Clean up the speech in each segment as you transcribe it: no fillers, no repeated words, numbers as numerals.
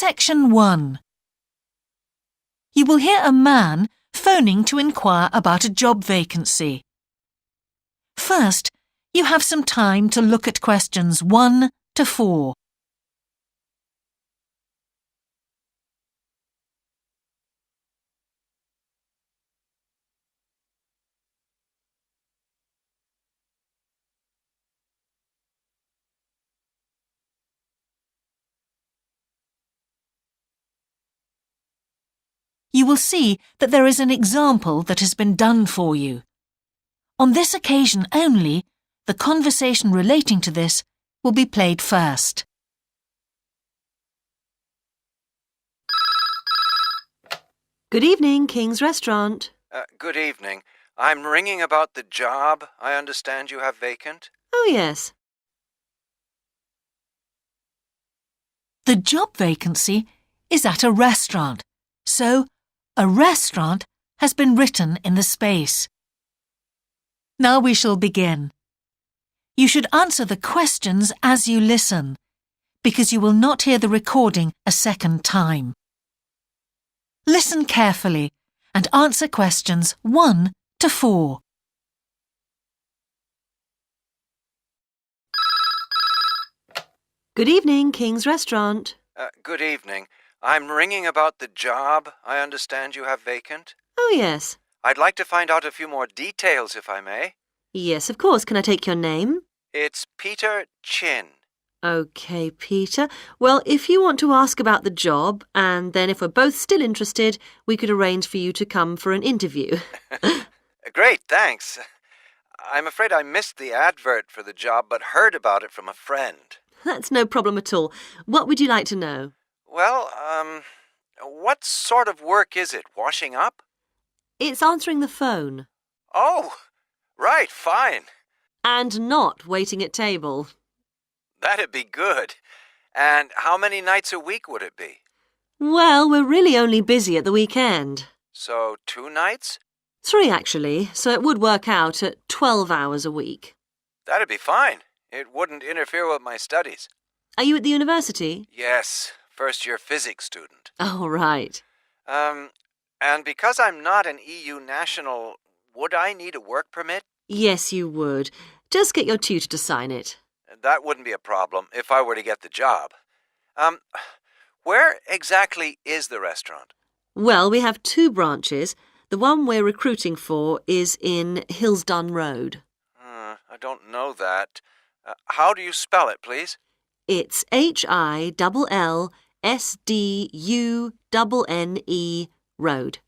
Section 1. You will hear a man phoning to inquire about a job vacancy. First, you have some time to look at questions 1 to 4. You will see that there is an example that has been done for you. On this occasion only, the conversation relating to this will be played first. Good evening, King's Restaurant. Good evening. I'm ringing about the job I understand you have vacant. Oh, yes. The job vacancy is at a restaurant, so a restaurant has been written in the space. Now we shall begin. You should answer the questions as you listen, because you will not hear the recording a second time. Listen carefully and answer questions 1 to 4. Good evening, King's Restaurant. Good evening. I'm ringing about the job I understand you have vacant. Oh, yes. I'd like to find out a few more details, if I may. Yes, of course. Can I take your name? It's Peter Chin. OK, Peter. Well, if you want to ask about the job, and then if we're both still interested, we could arrange for you to come for an interview. Great, thanks. I'm afraid I missed the advert for the job, but heard about it from a friend. That's no problem at all. What would you like to know? Well, what sort of work is it? Washing up? It's answering the phone. Oh, right, fine. And not waiting at table. That'd be good. And how many nights a week would it be? Well, we're really only busy at the weekend. So 2 nights? 3, actually, so it would work out at 12 hours a week. That'd be fine. It wouldn't interfere with my studies. Are you at the university? Yes, first-year physics student. Oh, right. And because I'm not an EU national, would I need a work permit? Yes, you would. Just get your tutor to sign it. That wouldn't be a problem if I were to get the job. Where exactly is the restaurant? Well, we have 2 branches. The one we're recruiting for is in Hillsdon Road. I don't know that. How do you spell it, please? It's HILLSDUNNE Road.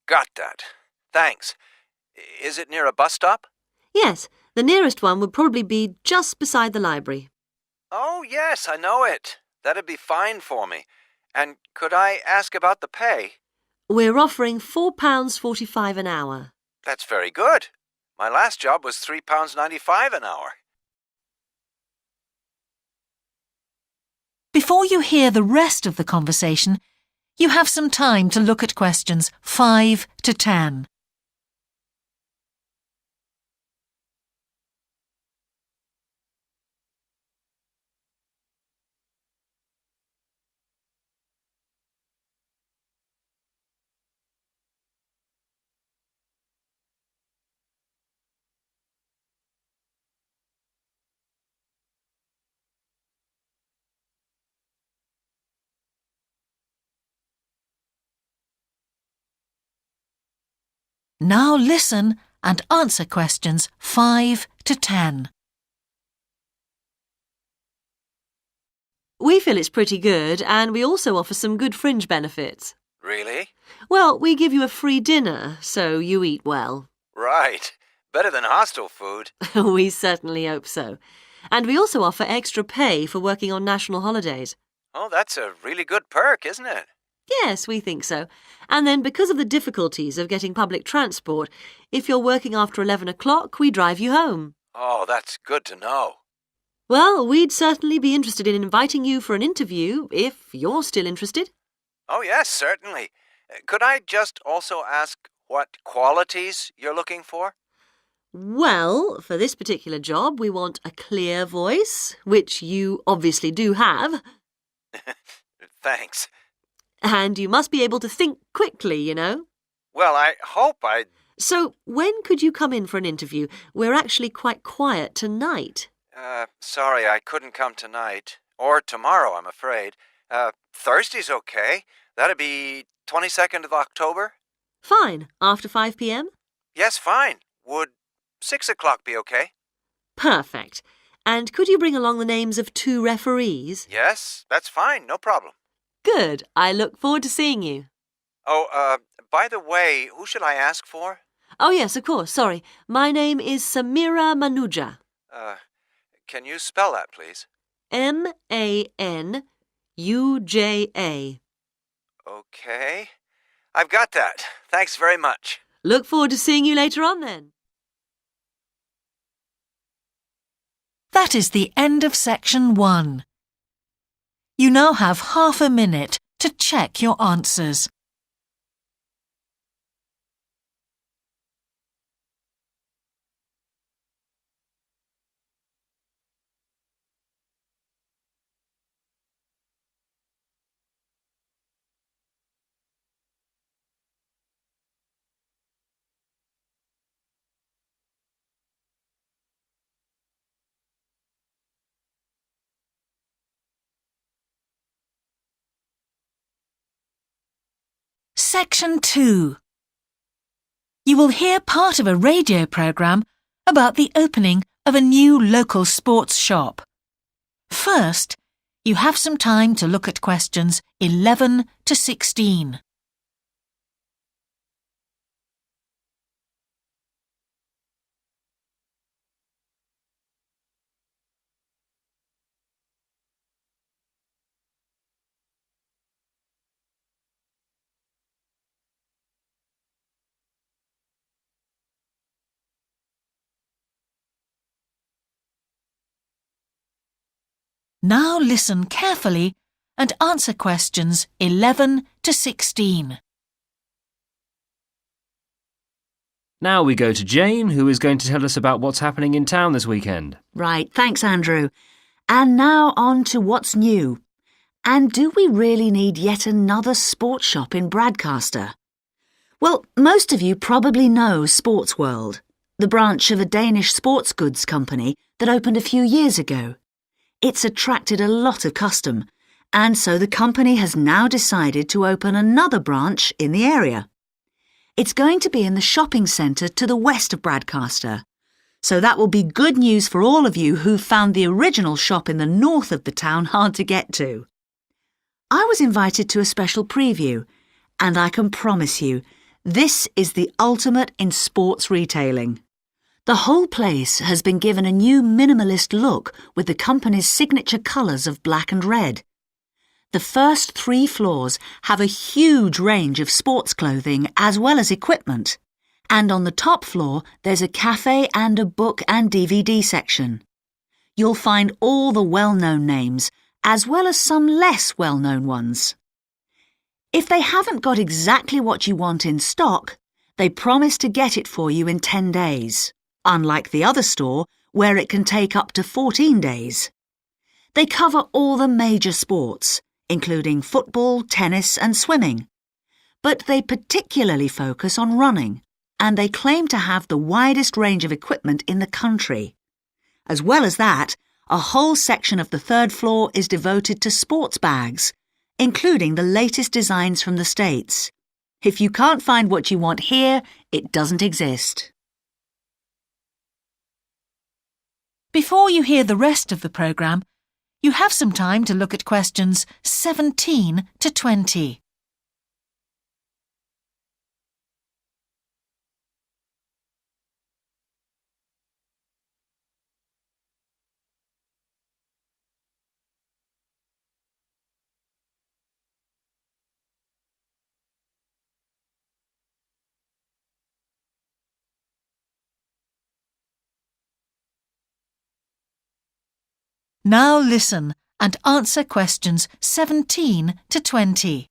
Got that. Thanks. Is it near a bus stop? Yes, the nearest one would probably be just beside the library. Oh, yes, I know it. That'd be fine for me. And could I ask about the pay? We're offering £4.45 an hour. That's very good. My last job was £3.95 an hour. Before you hear the rest of the conversation, you have some time to look at questions 5 to 10. Now listen and answer questions 5 to 10. We feel it's pretty good, and we also offer some good fringe benefits. Really? Well, we give you a free dinner, so you eat well. Right. Better than hostel food. We certainly hope so. And we also offer extra pay for working on national holidays. Oh, that's a really good perk, isn't it? Yes, we think so. And then because of the difficulties of getting public transport, if you're working after 11 o'clock, we drive you home. Oh, that's good to know. Well, we'd certainly be interested in inviting you for an interview, if you're still interested. Oh, yes, certainly. Could I just also ask what qualities you're looking for? Well, for this particular job, we want a clear voice, which you obviously do have. Thanks. And you must be able to think quickly, you know. Well, I hope I... So, when could you come in for an interview? We're actually quite quiet tonight. Sorry, I couldn't come tonight. Or tomorrow, I'm afraid. Thursday's okay. That'd be 22nd of October? Fine. After 5 p.m.? Yes, fine. Would 6 o'clock be okay? Perfect. And could you bring along the names of 2 referees? Yes, that's fine. No problem. Good. I look forward to seeing you. Oh, by the way, who should I ask for? Oh, yes, of course. Sorry. My name is Samira Manuja. Can you spell that, please? Manuja. Okay. I've got that. Thanks very much. Look forward to seeing you later on then. That is the end of section 1. You now have half a minute to check your answers. Section 2. You will hear part of a radio programme about the opening of a new local sports shop. First, you have some time to look at questions 11 to 16. Now listen carefully and answer questions 11 to 16. Now we go to Jane, who is going to tell us about what's happening in town this weekend. Right, thanks, Andrew. And now on to what's new. And do we really need yet another sports shop in Bradcaster? Well, most of you probably know Sports World, the branch of a Danish sports goods company that opened a few years ago. It's attracted a lot of custom, and so the company has now decided to open another branch in the area. It's going to be in the shopping centre to the west of Bradcaster, so that will be good news for all of you who found the original shop in the north of the town hard to get to. I was invited to a special preview, and I can promise you, this is the ultimate in sports retailing. The whole place has been given a new minimalist look with the company's signature colours of black and red. The first 3 floors have a huge range of sports clothing as well as equipment. And on the top floor, there's a cafe and a book and DVD section. You'll find all the well-known names, as well as some less well-known ones. If they haven't got exactly what you want in stock, they promise to get it for you in 10 days. Unlike the other store, where it can take up to 14 days. They cover all the major sports, including football, tennis and swimming. But they particularly focus on running, and they claim to have the widest range of equipment in the country. As well as that, a whole section of the 3rd floor is devoted to sports bags, including the latest designs from the States. If you can't find what you want here, it doesn't exist. Before you hear the rest of the programme, you have some time to look at questions 17 to 20. Now listen and answer questions 17 to 20.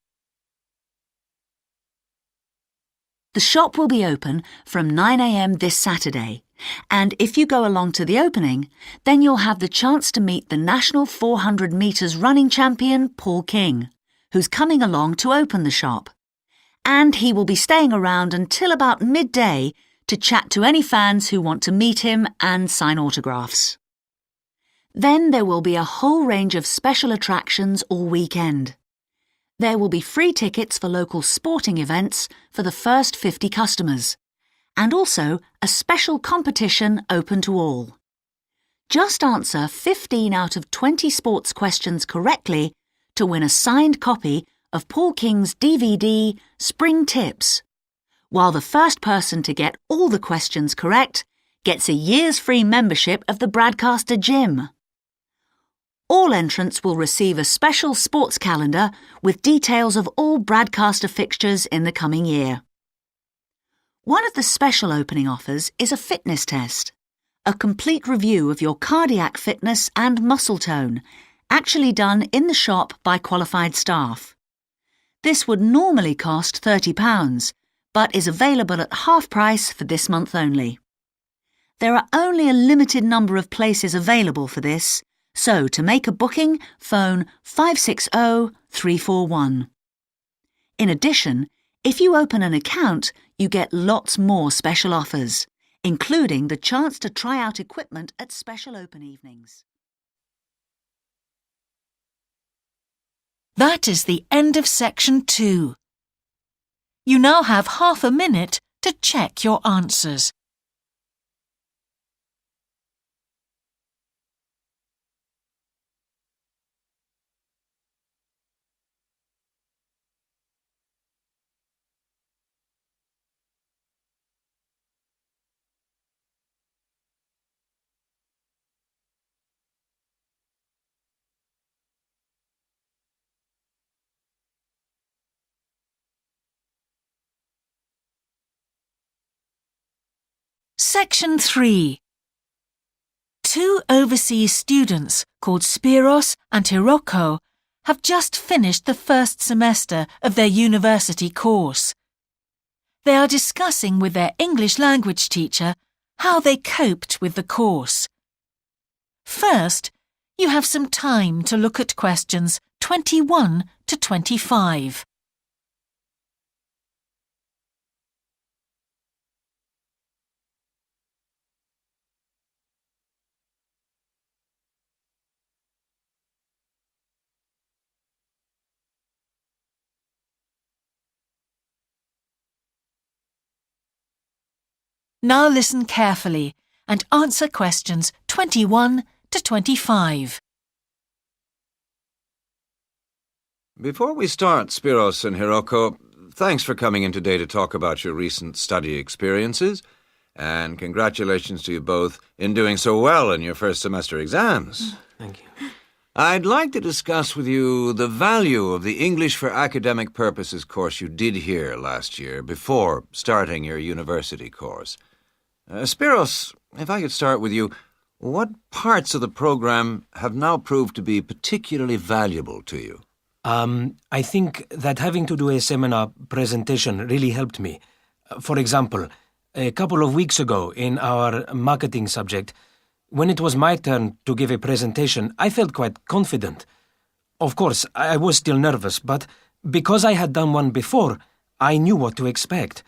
The shop will be open from 9 a.m. this Saturday, and if you go along to the opening, then you'll have the chance to meet the national 400 metres running champion Paul King, who's coming along to open the shop. And he will be staying around until about midday to chat to any fans who want to meet him and sign autographs. Then there will be a whole range of special attractions all weekend. There will be free tickets for local sporting events for the first 50 customers, and also a special competition open to all. Just answer 15 out of 20 sports questions correctly to win a signed copy of Paul King's DVD, Spring Tips, while the first person to get all the questions correct gets a year's free membership of the Broadcaster Gym. All entrants will receive a special sports calendar with details of all Broadcaster fixtures in the coming year. One of the special opening offers is a fitness test, a complete review of your cardiac fitness and muscle tone, actually done in the shop by qualified staff. This would normally cost £30, but is available at half price for this month only. There are only a limited number of places available for this, so to make a booking, phone 560-341. In addition, if you open an account, you get lots more special offers, including the chance to try out equipment at special open evenings. That is the end of section 2. You now have half a minute to check your answers. Section 3. 2 overseas students called Spiros and Hiroko have just finished the first semester of their university course. They are discussing with their English language teacher how they coped with the course. First, you have some time to look at questions 21 to 25. Now listen carefully and answer questions 21 to 25. Before we start, Spiros and Hiroko, thanks for coming in today to talk about your recent study experiences, and congratulations to you both in doing so well in your first semester exams. Thank you. I'd like to discuss with you the value of the English for Academic Purposes course you did here last year before starting your university course. Spiros, if I could start with you, what parts of the program have now proved to be particularly valuable to you? I think that having to do a seminar presentation really helped me. For example, a couple of weeks ago in our marketing subject, when it was my turn to give a presentation, I felt quite confident. Of course, I was still nervous, but because I had done one before, I knew what to expect.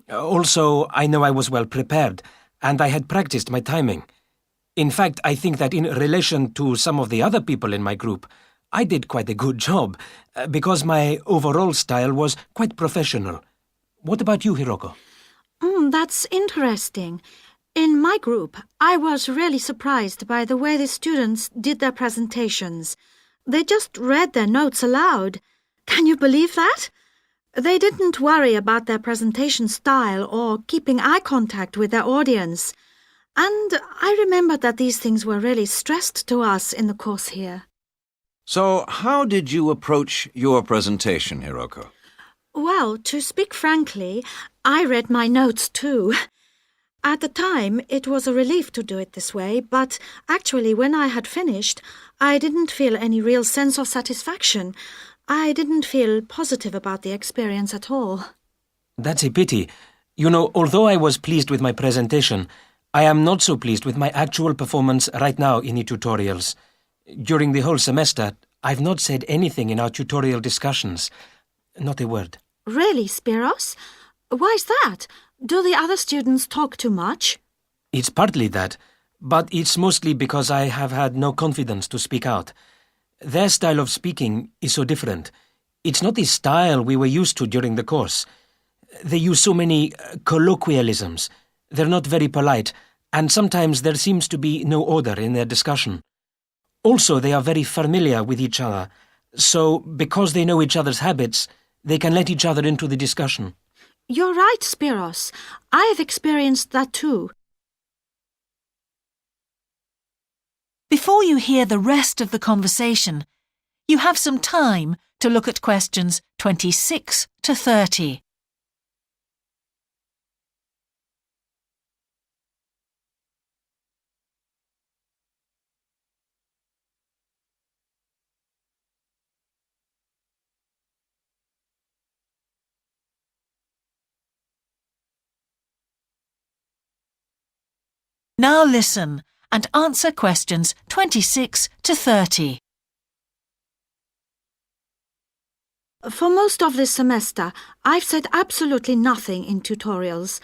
Also, I know I was well prepared, and I had practiced my timing. In fact, I think that in relation to some of the other people in my group, I did quite a good job, because my overall style was quite professional. What about you, Hiroko? That's interesting. In my group, I was really surprised by the way the students did their presentations. They just read their notes aloud. Can you believe that? They didn't worry about their presentation style or keeping eye contact with their audience. And I remembered that these things were really stressed to us in the course here. So, how did you approach your presentation, Hiroko? Well, to speak frankly, I read my notes too. At the time, it was a relief to do it this way, but actually when I had finished, I didn't feel any real sense of satisfaction. I didn't feel positive about the experience at all. That's a pity. You know, although I was pleased with my presentation, I am not so pleased with my actual performance right now in the tutorials. During the whole semester, I've not said anything in our tutorial discussions. Not a word. Really, Spiros? Why's that? Do the other students talk too much? It's partly that, but it's mostly because I have had no confidence to speak out. Their style of speaking is so different. It's not the style we were used to during the course. They use so many colloquialisms. They're not very polite, and sometimes there seems to be no order in their discussion. Also, they are very familiar with each other, so because they know each other's habits, they can let each other into the discussion. You're right, Spiros. I have experienced that too. Before you hear the rest of the conversation, you have some time to look at questions 26 to 30. Now listen and answer questions 26 to 30. For most of this semester, I've said absolutely nothing in tutorials.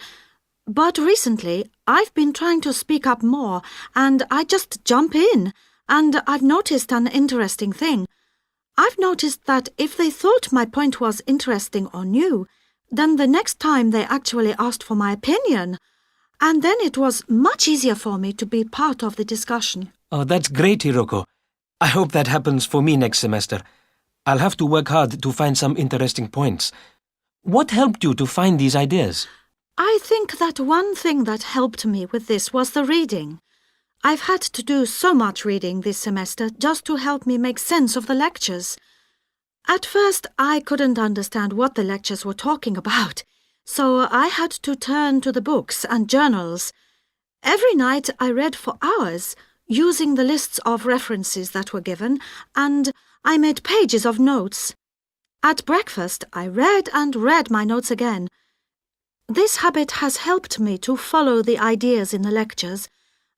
But recently, I've been trying to speak up more, and I just jump in, and I've noticed an interesting thing. I've noticed that if they thought my point was interesting or new, then the next time they actually asked for my opinion. And then it was much easier for me to be part of the discussion. Oh, that's great, Hiroko. I hope that happens for me next semester. I'll have to work hard to find some interesting points. What helped you to find these ideas? I think that one thing that helped me with this was the reading. I've had to do so much reading this semester just to help me make sense of the lectures. At first, I couldn't understand what the lectures were talking about, so I had to turn to the books and journals. Every night I read for hours, using the lists of references that were given, and I made pages of notes. At breakfast, I read and read my notes again. This habit has helped me to follow the ideas in the lectures,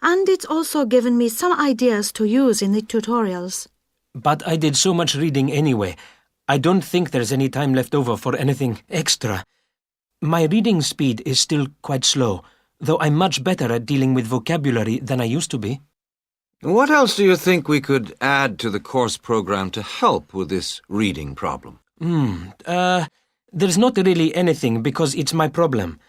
and it's also given me some ideas to use in the tutorials. But I did so much reading anyway. I don't think there's any time left over for anything extra. My reading speed is still quite slow, though I'm much better at dealing with vocabulary than I used to be. What else do you think we could add to the course program to help with this reading problem? There's not really anything because it's my problem.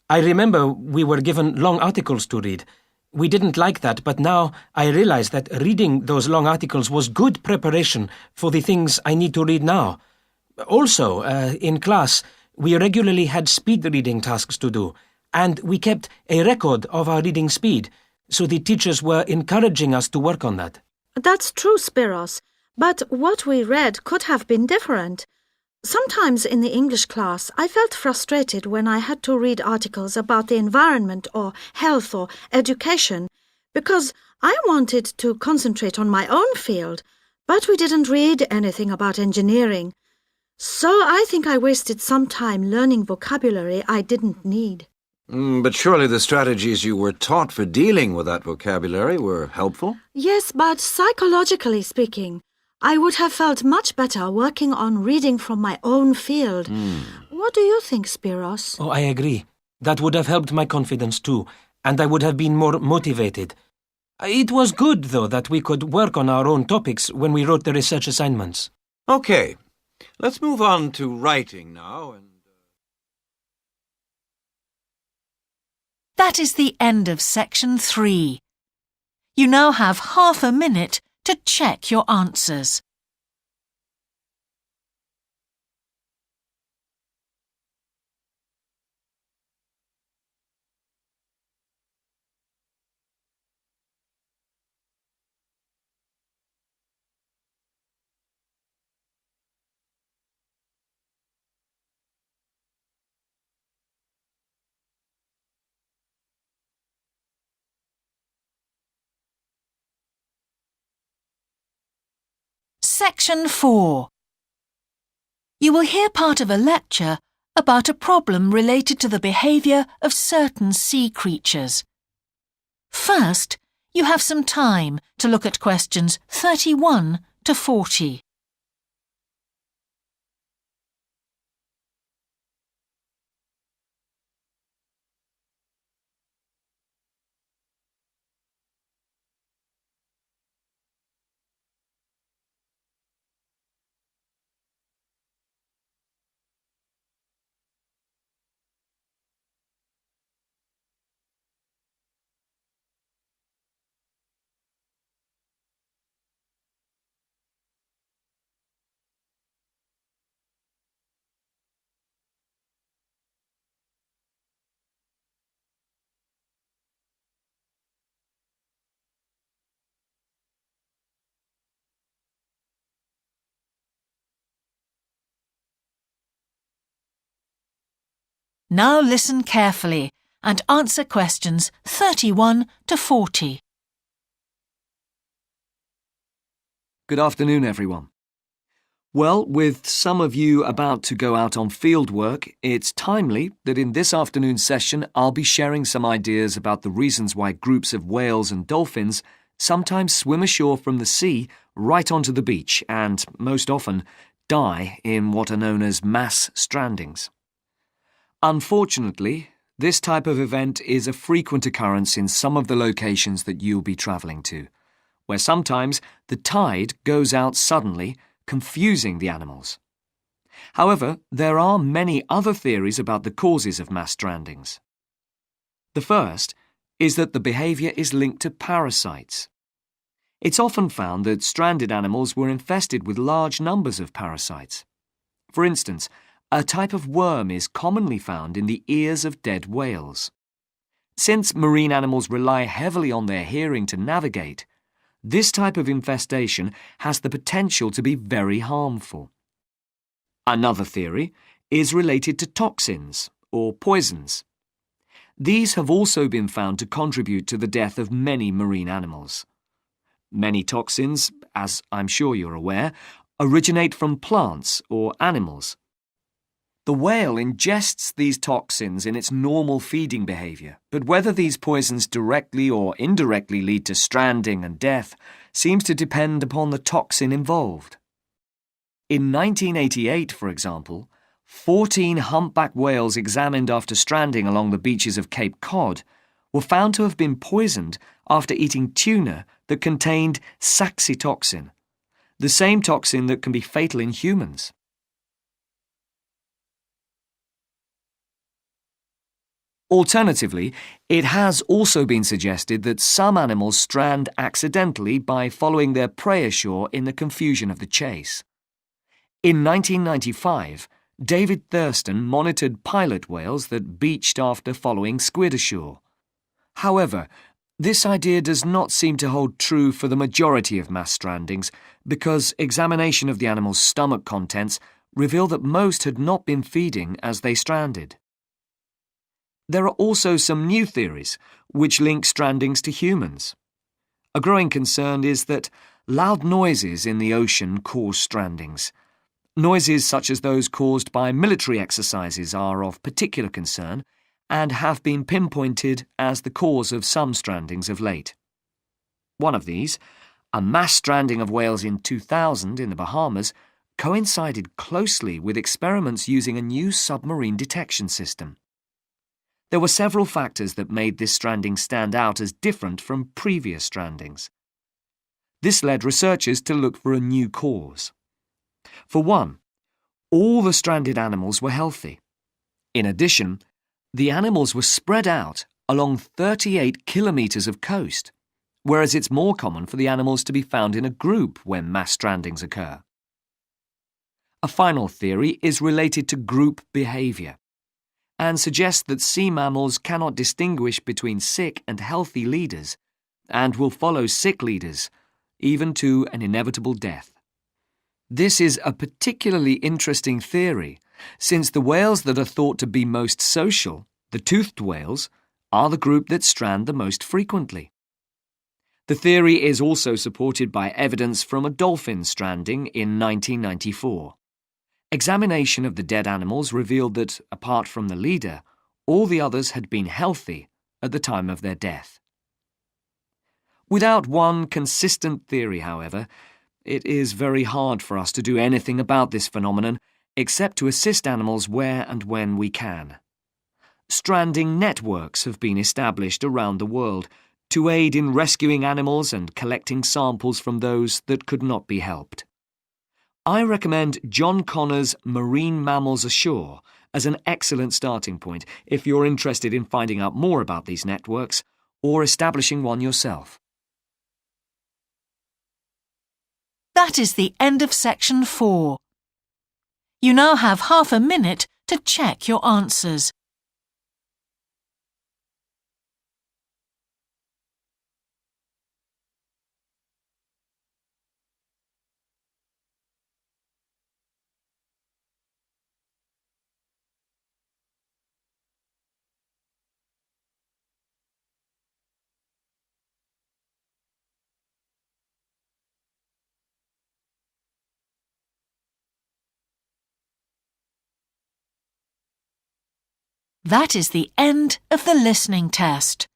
I remember we were given long articles to read. We didn't like that, but now I realize that reading those long articles was good preparation for the things I need to read now. Also, in class, we regularly had speed reading tasks to do, and we kept a record of our reading speed, so the teachers were encouraging us to work on that. That's true, Spiros, but what we read could have been different. Sometimes in the English class, I felt frustrated when I had to read articles about the environment or health or education, because I wanted to concentrate on my own field, but we didn't read anything about engineering. So I think I wasted some time learning vocabulary I didn't need. But surely the strategies you were taught for dealing with that vocabulary were helpful? Yes, but psychologically speaking, I would have felt much better working on reading from my own field. What do you think, Spiros? Oh, I agree. That would have helped my confidence too, and I would have been more motivated. It was good, though, that we could work on our own topics when we wrote the research assignments. Okay, let's move on to writing now. That is the end of section 3. You now have half a minute to check your answers. Section 4. You will hear part of a lecture about a problem related to the behaviour of certain sea creatures. First, you have some time to look at questions 31 to 40. Now listen carefully and answer questions 31 to 40. Good afternoon, everyone. Well, with some of you about to go out on field work, it's timely that in this afternoon's session I'll be sharing some ideas about the reasons why groups of whales and dolphins sometimes swim ashore from the sea right onto the beach and, most often, die in what are known as mass strandings. Unfortunately, this type of event is a frequent occurrence in some of the locations that you'll be travelling to, where sometimes the tide goes out suddenly, confusing the animals. However, there are many other theories about the causes of mass strandings. The first is that the behaviour is linked to parasites. It's often found that stranded animals were infested with large numbers of parasites. For instance, a type of worm is commonly found in the ears of dead whales. Since marine animals rely heavily on their hearing to navigate, this type of infestation has the potential to be very harmful. Another theory is related to toxins or poisons. These have also been found to contribute to the death of many marine animals. Many toxins, as I'm sure you're aware, originate from plants or animals. The whale ingests these toxins in its normal feeding behaviour, but whether these poisons directly or indirectly lead to stranding and death seems to depend upon the toxin involved. In 1988, for example, 14 humpback whales examined after stranding along the beaches of Cape Cod were found to have been poisoned after eating tuna that contained saxitoxin, the same toxin that can be fatal in humans. Alternatively, it has also been suggested that some animals strand accidentally by following their prey ashore in the confusion of the chase. In 1995, David Thurston monitored pilot whales that beached after following squid ashore. However, this idea does not seem to hold true for the majority of mass strandings because examination of the animal's stomach contents revealed that most had not been feeding as they stranded. There are also some new theories which link strandings to humans. A growing concern is that loud noises in the ocean cause strandings. Noises such as those caused by military exercises are of particular concern and have been pinpointed as the cause of some strandings of late. One of these, a mass stranding of whales in 2000 in the Bahamas, coincided closely with experiments using a new submarine detection system. There were several factors that made this stranding stand out as different from previous strandings. This led researchers to look for a new cause. For one, all the stranded animals were healthy. In addition, the animals were spread out along 38 kilometres of coast, whereas it's more common for the animals to be found in a group when mass strandings occur. A final theory is related to group behaviour and suggests that sea mammals cannot distinguish between sick and healthy leaders and will follow sick leaders, even to an inevitable death. This is a particularly interesting theory, since the whales that are thought to be most social, the toothed whales, are the group that strand the most frequently. The theory is also supported by evidence from a dolphin stranding in 1994. Examination of the dead animals revealed that, apart from the leader, all the others had been healthy at the time of their death. Without one consistent theory, however, it is very hard for us to do anything about this phenomenon except to assist animals where and when we can. Stranding networks have been established around the world to aid in rescuing animals and collecting samples from those that could not be helped. I recommend John Connor's Marine Mammals Ashore as an excellent starting point if you're interested in finding out more about these networks or establishing one yourself. That is the end of section 4. You now have half a minute to check your answers. That is the end of the listening test.